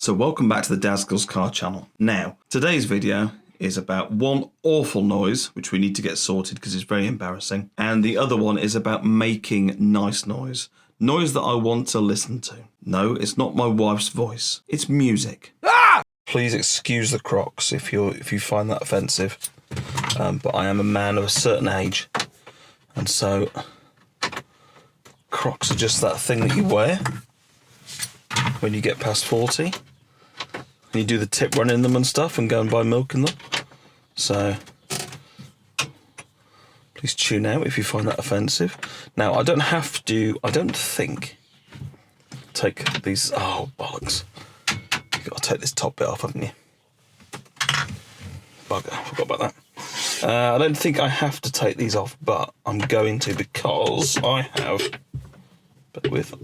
So welcome back to the Dadskillz car channel. Now, today's video is about one awful noise, which we need to get sorted because it's very embarrassing. And the other one is about making nice noise. Noise that I want to listen to. No, it's not my wife's voice. It's music. Ah! Please excuse the Crocs if you find that offensive. But I am a man of a certain age. And so, Crocs are just that thing that you wear when you get past 40. You do the tip run in them and stuff and go and buy milk in them. So please tune out if you find that offensive. Now, I don't think, take these, oh bollocks. You've got to take this top bit off, haven't you? Bugger, I forgot about that. I don't think I have to take these off, but I'm going to because I have, bear with.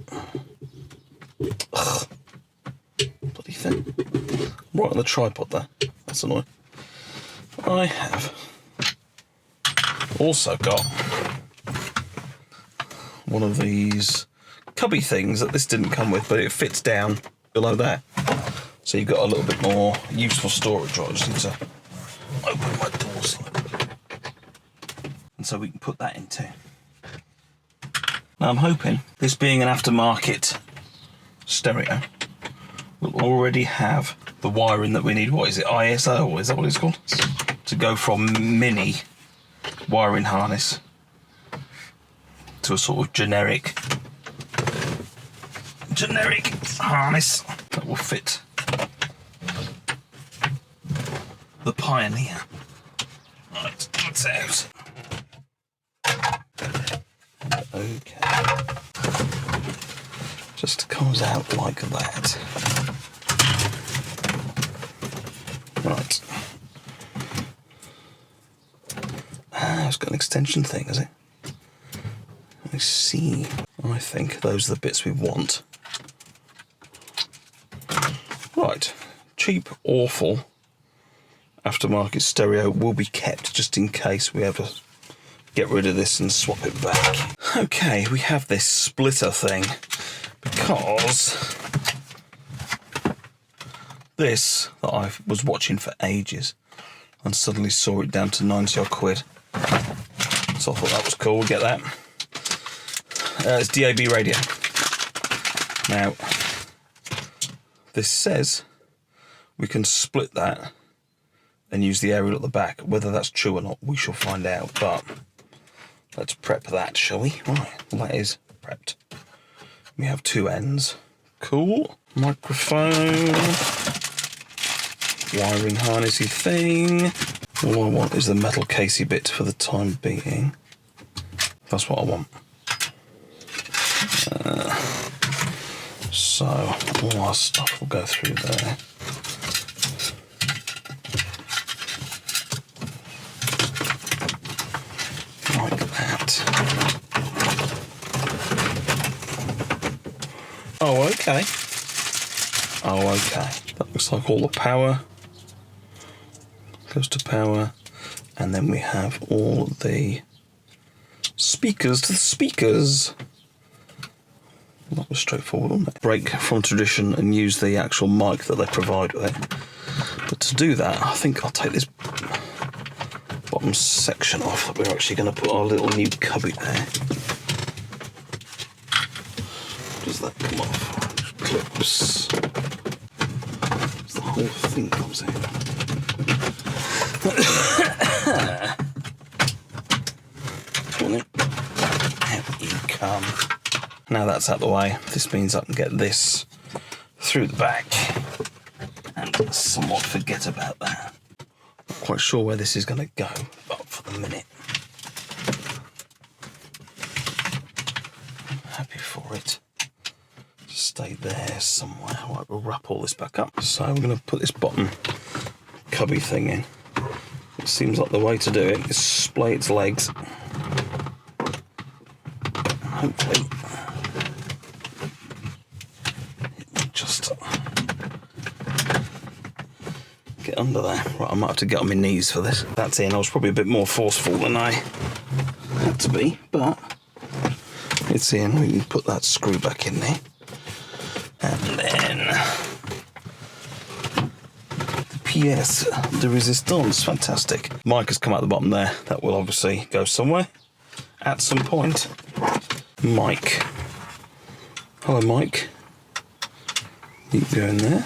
Ugh. Bloody thing. Right on the tripod there. That's annoying. I have also got one of these cubby things that this didn't come with, but it fits down below there. So you've got a little bit more useful storage. Right, I just need to open my door slightly. And so we can put that into. Now I'm hoping, this being an aftermarket stereo, we'll already have the wiring that we need. What is it, ISO? Is that what it's called? To go from mini wiring harness to a sort of generic harness that will fit the Pioneer. Right, that's out. Okay. Just comes out like that. Right. It's got an extension thing, has it? I see. I think those are the bits we want. Right. Cheap, awful aftermarket stereo will be kept just in case we have to get rid of this and swap it back. Okay, we have this splitter thing because this that I was watching for ages and suddenly saw it down to 90 odd quid. So I thought that was cool, we'll get that. It's DAB radio. Now, this says we can split that and use the aerial at the back. Whether that's true or not, we shall find out, but let's prep that, shall we? Right, well, that is prepped. We have two ends. Cool. Microphone. Wiring harnessy thing. All I want is the metal casey bit for the time being. That's what I want. So all our stuff will go through there. Like that. Oh, okay. Oh, okay. That looks like all the power goes to power, and then we have all the speakers to the speakers. That was straightforward, wasn't it? Break from tradition and use the actual mic that they provide with it. But to do that, I think I'll take this bottom section off that we're actually going to put our little new cubby there. Does that come off? Clips. The whole thing comes in. Here you come. Now that's out of the way, this means I can get this through the back and somewhat forget about that. Not quite sure where this is going to go, but for the minute, I'm happy for it to stay there somewhere. Right, we'll wrap all this back up. So we're going to put this bottom cubby thing in. It seems like the way to do it is splay its legs. Hopefully it will just get under there. Right, I might have to get on my knees for this. That's in. I was probably a bit more forceful than I had to be, but it's in. We can put that screw back in there. And then pièce de résistance. Fantastic. Mic has come out the bottom there. That will obviously go somewhere at some point. Mic. Hello, Mike. You can go in there.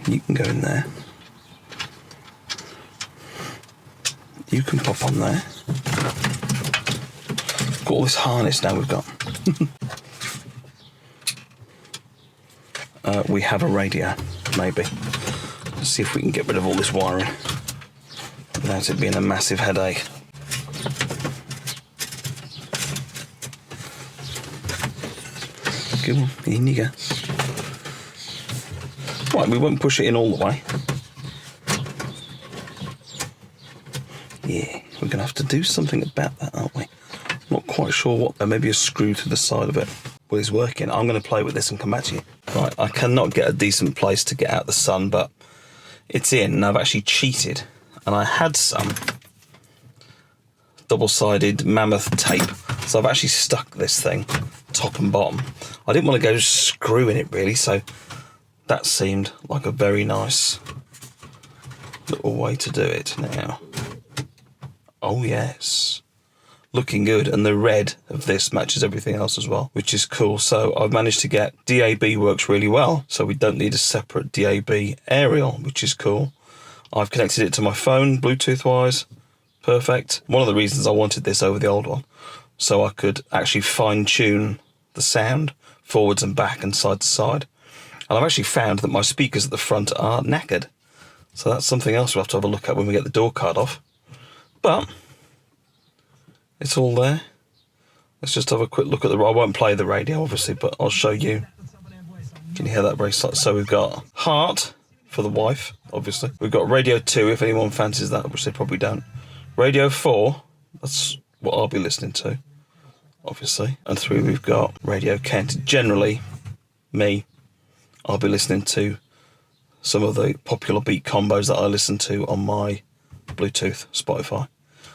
You can go in there. You can pop on there. Got all this harness now we've got. We have a radio, maybe. Let's see if we can get rid of all this wiring without it being a massive headache. Come on, in you go. Right, we won't push it in all the way. Yeah, we're going to have to do something about that, aren't we? Not quite sure what. There may be a screw to the side of it. Well, it's working. I'm going to play with this and come back to you. Right, I cannot get a decent place to get out the sun, but it's in, and I've actually cheated. And I had some double-sided mammoth tape, so I've actually stuck this thing top and bottom. I didn't want to go screwing it really, so that seemed like a very nice little way to do it now. Oh yes, looking good, and the red of this matches everything else as well, which is cool. So I've managed to get DAB works really well, so we don't need a separate DAB aerial, which is cool. I've connected it to my phone Bluetooth wise, perfect. One of the reasons I wanted this over the old one, so I could actually fine tune the sound forwards and back and side to side. And I've actually found that my speakers at the front are knackered, so that's something else we'll have to have a look at when we get the door card off. But it's all there. Let's just have a quick look at I won't play the radio obviously, but I'll show you. Can you hear that very slightly? So we've got heart for the wife, obviously. We've got radio 2 if anyone fancies that, which they probably don't. Radio 4, that's what I'll be listening to, obviously. And 3 we've got Radio Kent. Generally, me, I'll be listening to some of the popular beat combos that I listen to on my Bluetooth Spotify.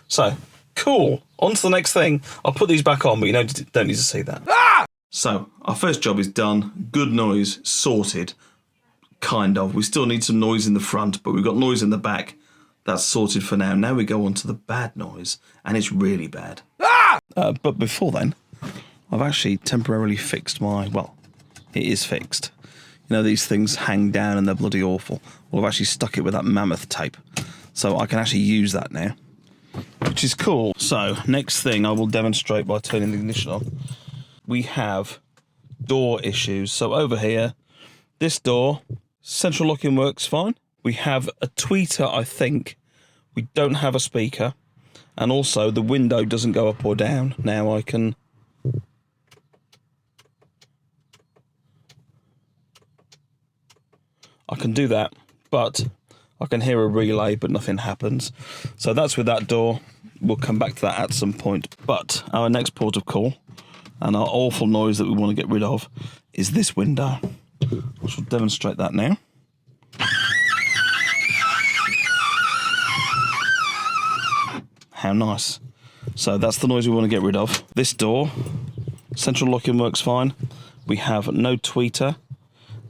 So, cool. On to the next thing. I'll put these back on, but you don't need to see that. Ah! So, our first job is done. Good noise sorted, kind of. We still need some noise in the front, but we've got noise in the back. That's sorted for now. Now we go on to the bad noise, and it's really bad. Ah! But before then, I've actually temporarily fixed my, well, it is fixed. You know, these things hang down and they're bloody awful. Well, I've actually stuck it with that mammoth tape, so I can actually use that now, which is cool. So, next thing I will demonstrate by turning the ignition on. We have door issues. So over here, this door, central locking works fine. We have a tweeter, I think. We don't have a speaker. And also, the window doesn't go up or down. Now I can... do that, but I can hear a relay, but nothing happens. So that's with that door. We'll come back to that at some point. But our next port of call, and our awful noise that we want to get rid of, is this window. I shall demonstrate that now. How nice. So that's the noise we want to get rid of. This door, central locking works fine. We have no tweeter,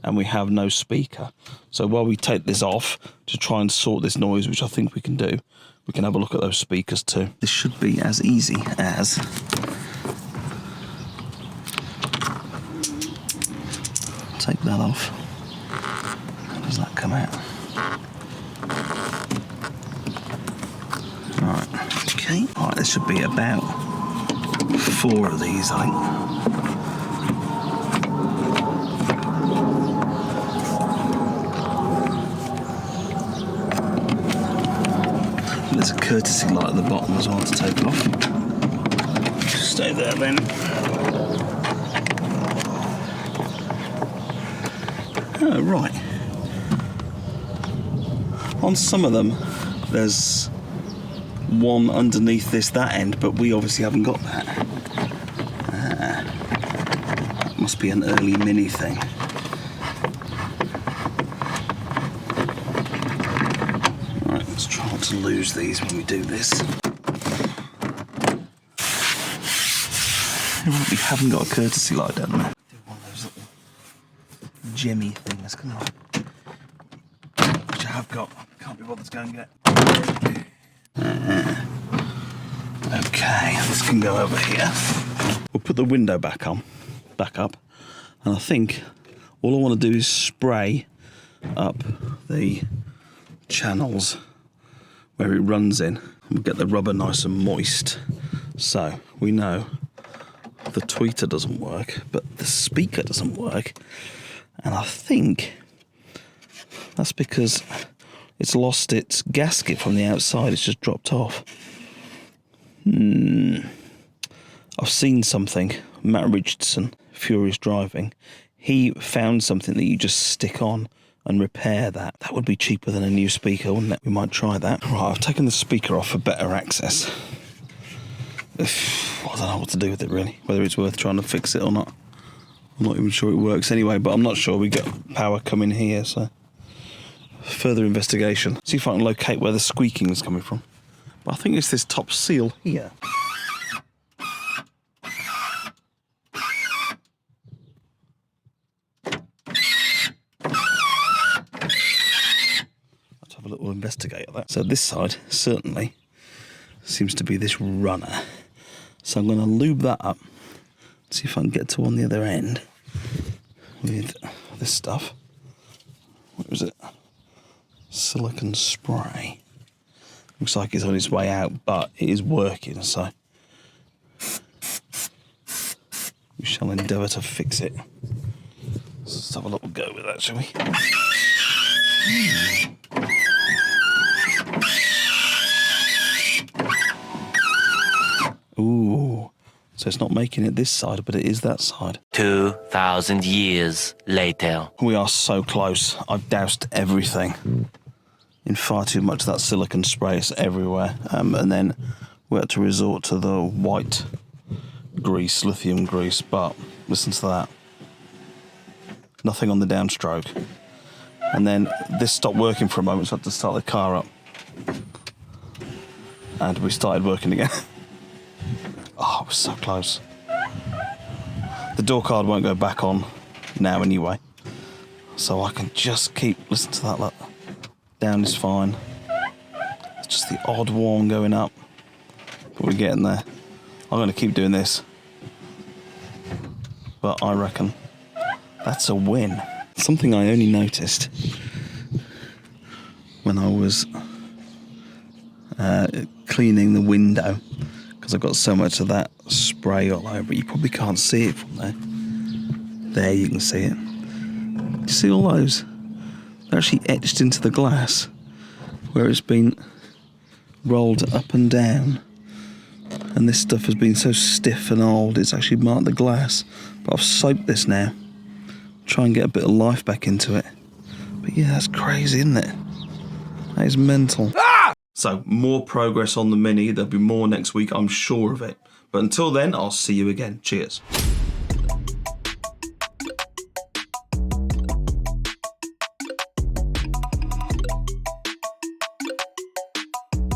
and we have no speaker. So while we take this off to try and sort this noise, which I think we can do, we can have a look at those speakers too. This should be as easy as take that off. How does that come out? Right, okay. All right, there should be about 4 of these, I think. There's a courtesy light at the bottom as well to take it off. Just stay there then. Oh, right. On some of them, there's one underneath that end, but we obviously haven't got that. That must be an early Mini thing. To lose these when we do this. We haven't got a courtesy light down there. gemmy thing. That's gonna, which I have got. Can't be bothered to go and get. Okay, this can go over here. We'll put the window back up, and I think all I want to do is spray up the channels where it runs in. We'll get the rubber nice and moist. So we know the tweeter doesn't work, but the speaker doesn't work. And I think that's because it's lost its gasket from the outside. It's just dropped off. I've seen something. Matt Richardson, Furious Driving, he found something that you just stick on and repair that. That would be cheaper than a new speaker, wouldn't it? We might try that. Right, I've taken the speaker off for better access. I don't know what to do with it, really. Whether it's worth trying to fix it or not. I'm not even sure it works anyway, but I'm not sure we get power coming here, so... Further investigation. See if I can locate where the squeaking is coming from. But I think it's this top seal here. Let's have a little investigate of that. So this side, certainly, seems to be this runner. So I'm going to lube that up. See if I can get to on the other end with this stuff. What was it? Silicone spray. Looks like it's on its way out, but it is working, so we shall endeavour to fix it. Let's have a little go with that, shall we? Ooh, so it's not making it this side, but it is that side. 2,000 years later. We are so close. I've doused everything in far too much of that silicone spray. It's everywhere. And then we had to resort to the white grease, lithium grease, but listen to that. Nothing on the downstroke. And then this stopped working for a moment, so I had to start the car up. And we started working again. Oh, it was so close. The door card won't go back on now anyway. So I can just keep, listen to that, look. Down is fine. It's just the odd one going up. But we're getting there. I'm going to keep doing this. But I reckon that's a win. Something I only noticed when I was cleaning the window, because I've got so much of that spray all over it. You probably can't see it from there. There you can see it. Do you see all those? They're actually etched into the glass where it's been rolled up and down. And this stuff has been so stiff and old, it's actually marked the glass. But I've soaked this now. Try and get a bit of life back into it. But yeah, that's crazy, isn't it? That is mental. Ah! So, more progress on the Mini. There'll be more next week, I'm sure of it. But until then, I'll see you again. Cheers.